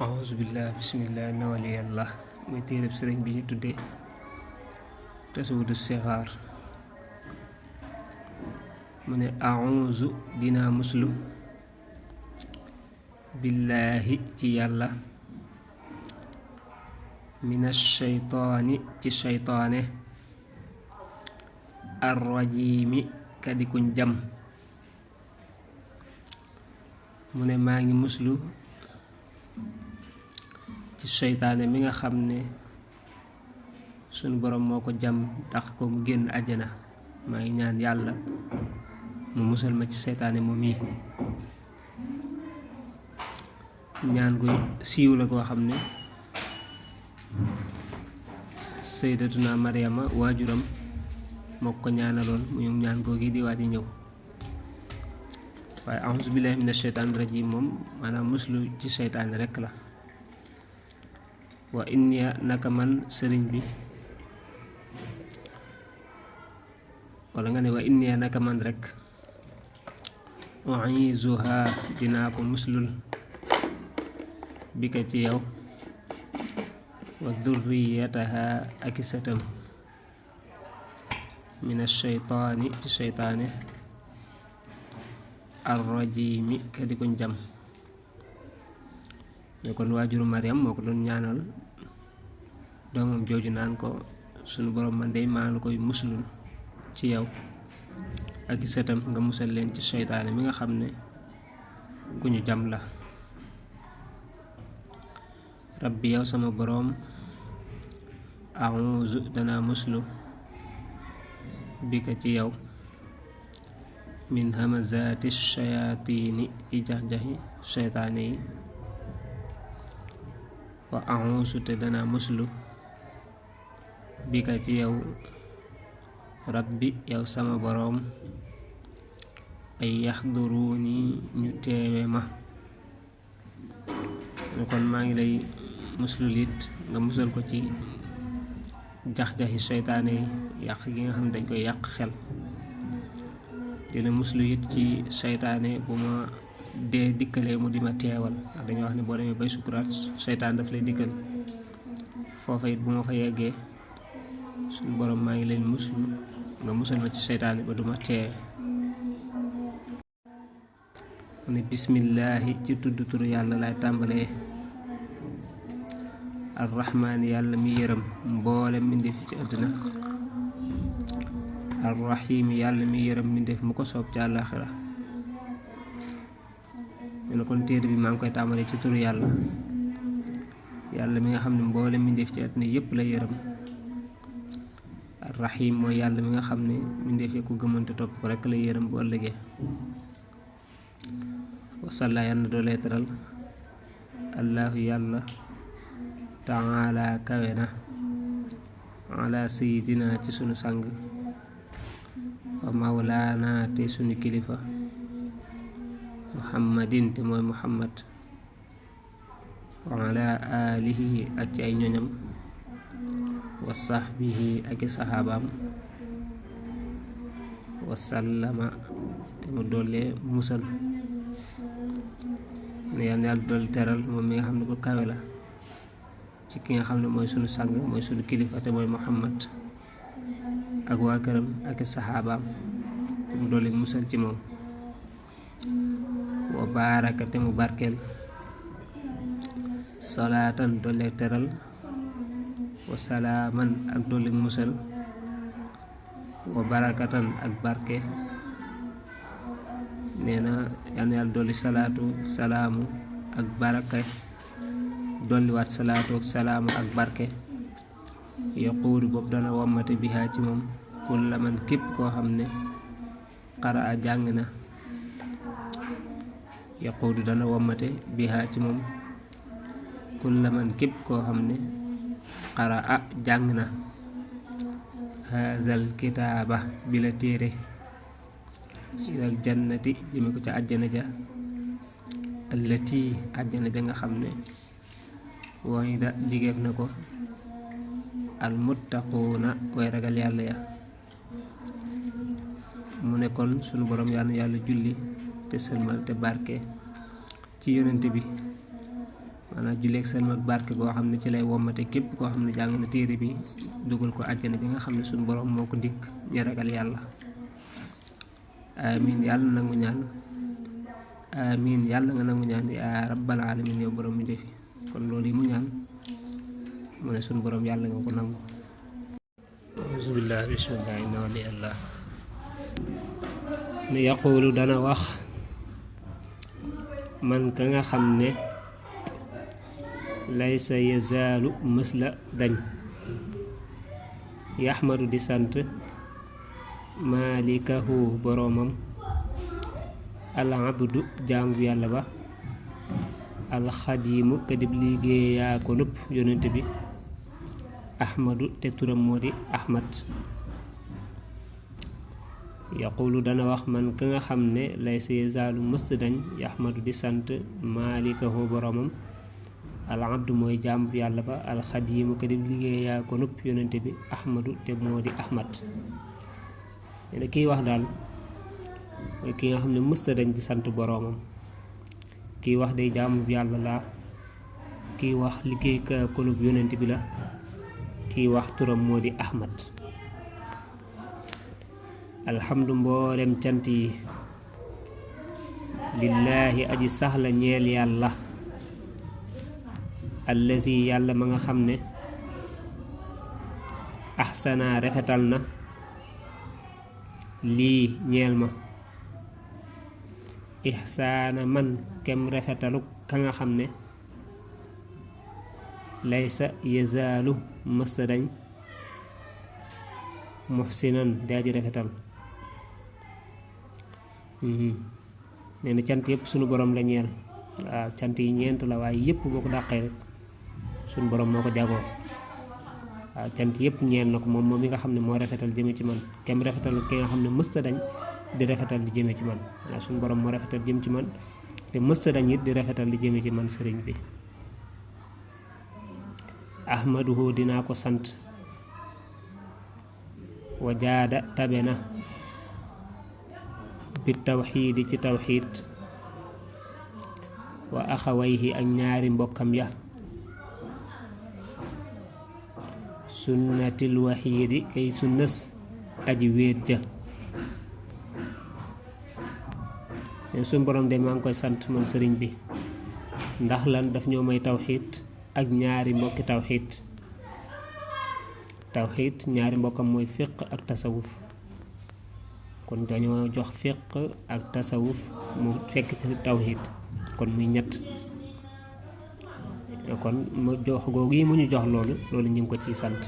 auzubillah bismillah inna waliyallah muy téereb sëriñ bi ñu tuddee tasawudu sixaar mu ne auzu dinaa muslu billaahi ci yàlla minash shaytaani ci shaytaane arrajiimi kadi kuñ jam mu ne maa ngi muslu ci seytaane mi nga xam ne sunu borom moo ko jam tax ko mu génn àjjana maa ngi ñaan yàlla mu musal ma ci seytaane moom yi ñaan gu siiw la koo xam ne sayyidatuna Maryama waajuram moo ko ñaanaloon muy ñaan googi di waaj a ñëw waaye auzu billahi mina sheytaani rajim moom maanaam muslu ci seytaane rekk la wa inni naka man sëriñ bi wala nga ne wa inni naka man rekk u'izuha dinaa ko muslul bi ka ci yow wa durriyataha ak i sëtam mina sheytaani ci seytaane arrajimi kadi kuñ jam ne kon waajuru Maryam moo ko doon ñaanal doomam jooju naan ko sunu borom man dey maa la koy muslul ci yow ak i sëtam nga musal leen ci seytaane mi nga xam ne ku ñu jam la rabbi yow sama boroom a'uuzu danaa muslu bika ci yow min hamazaati shayaatiini ci jax-jaxi seytaane yi wa a'uuzu te danaa muslu bika ci yow rabbi yow sama boroom ay yaxduruuni ñu teewe ma kon maa ngi lay muslu lit nga musal ko ci jax-jaxi seytaane yi yàq gi nga xam ne dañ koy yàq xel dina muslu it ci seytaane bu ma dee dikkalee mu di ma teewal ndax dañuy wax ne boo demee bay sukuraat seytaan daf lay dikkal foofa it bu ma fa yeggee suñu borom maa ngi leen muslu nga musal ma ci seytaane ba duma teewe mu ne bismillaahi ci tudd turu yàlla laay tàmbalee arrahmaani yàlla mi yërëm mboolem mbindeef ci àddina arrahim yàlla mi yërëm mbindeef mu ko soob ci àllaaxira ñu ne kon téere bi maa ngi koy tàmbalee ci turu yàlla yàlla mi nga xam ne mboolem mbindeef ci àddina yépp la yërëm arrahim mooy yàlla mi nga xam ne mbindeef yi ku gëmante topp ko rekk la yërëm bu ëllëgee wasalla yàlla doolee teral allahu yàlla taala kawe na ala sayidina ci sunu sang wa mawlaana te sunu kilifa muhammadin te mooy muhammad wa ala alihi ak ci ay ñoñam wa sahbihi ak i saxaabaam wa sallama te mu doole musal ne yàlla dool teral moom mi nga xam ne ko kawe la ci ki nga xam ne mooy sunu sang mooy sunu kilifa te mooy muhammad ak waa këram ak i saxaabaam te mu doole musal ci moom wa baaraka te mu barkeel salaatan doole teral wa salaaman ak doole musal wa barakatan ak barke nee na yàlla dolli salaatu salaamu ak barake dolliwaat salaatu ak salaamu ak barke yaquudu boobu dana wommate bihaa ci moom kulla man képp koo xam ne qaraa jàng na yaquudu dana wommate bihaa ci moom kulla man képp koo xam ne qaraa jàng na haazal kitaaba bi la téere ilal jannati jëme ko ca àjjana ja allati àjjana ja nga xam ne wooy da jigéef na ko almuttaquuna way ragal yàlla ya mu ne kon sunu borom yàlla julli te sëlmal te barke ci yonent bi maanaam julleeg sëlmal barke goo xam ne ci lay wommate képp koo xam ne jàng na téere bi dugal ko àjjana bi nga xam ne suñu borom moo ko dikk ñi ragal yàlla. amin yàlla nangu ñaan, amin yàlla nga nangu ñaan yaa rabbal alamin yow borom mi defi. kon loolu yi mu ñaan mu ne suñu borom yàlla nga ko nangu. bismillah bismillah inna wali allah ne yaqulu dana wax man ka nga xam ne laysa yazaalu mës la dañ yaxmadu di sant malikahu boroomam al abdu jaamu yàlla ba alxadiimu kadib liggéeyaa ko nupp yonent bi ahmadu te turam moo di ahmad. yaqulu dana wax man ka nga xam ne laysa yazaalu mës dañ yaxmadu di sant malikahu boroomam al abdu mooy jaamu yàlla ba alxadiimu kadib liggéeyaa ko nupp yonent bi ahmadu te moo di ahmad. ne kiy wax daal mooy ki nga xam ne mësta dañ di sant boroomam, kiy wax day jaamu yàlla la, kiy wax liggéey ka konub yonent bi la, kiy wax turam moo di ahmad. alhamdu mboolem cant yi lillaahi aji saxla ñeel yàlla allazi yàlla ma nga xam ne ahsana rafetal na lii ñeel ma ihsaana man kem rafetalu ka nga xam ne laysa yazaalu mësta dañ muhsinan daaji rafetal. nee na cant yëpp sunu borom la ñeel. waaw cant yi ñeent la waaye yëpp boo ko dàqee rek sunu borom moo ko jagoo. waaw cant yëpp ñeel na ko moom mi nga xam ne moo rafetal jëme ci man kem rafetal ki nga xam ne mësta dañ di rafetal di jëme ci man. waaw sunu borom moo rafetal jëm ci man te mësta dañ it di rafetal di jëme ci man sëriñ bi. ahmaduhu dinaa ko sant wajaada tabe na bi tawxiidi ci tawxiid wa axawayhi ak ñaari mbokkam ya sunnatil waxiidi kay sunnas aji wéet ja. leen suñ borom de maa ngi koy sant man sëriñ bi ndax lan daf ñoo may tawxiid ak ñaari mbokki tawxiid. tawxiid ñaari mbokkam mooy fiq ak tasawuf, kon dañoo jox fiq ak tasawuf mu fekk ci tawxiid kon muy ñett. kon mu jox googu yi mu ñu jox loolu ñu ngi ko ciy sant.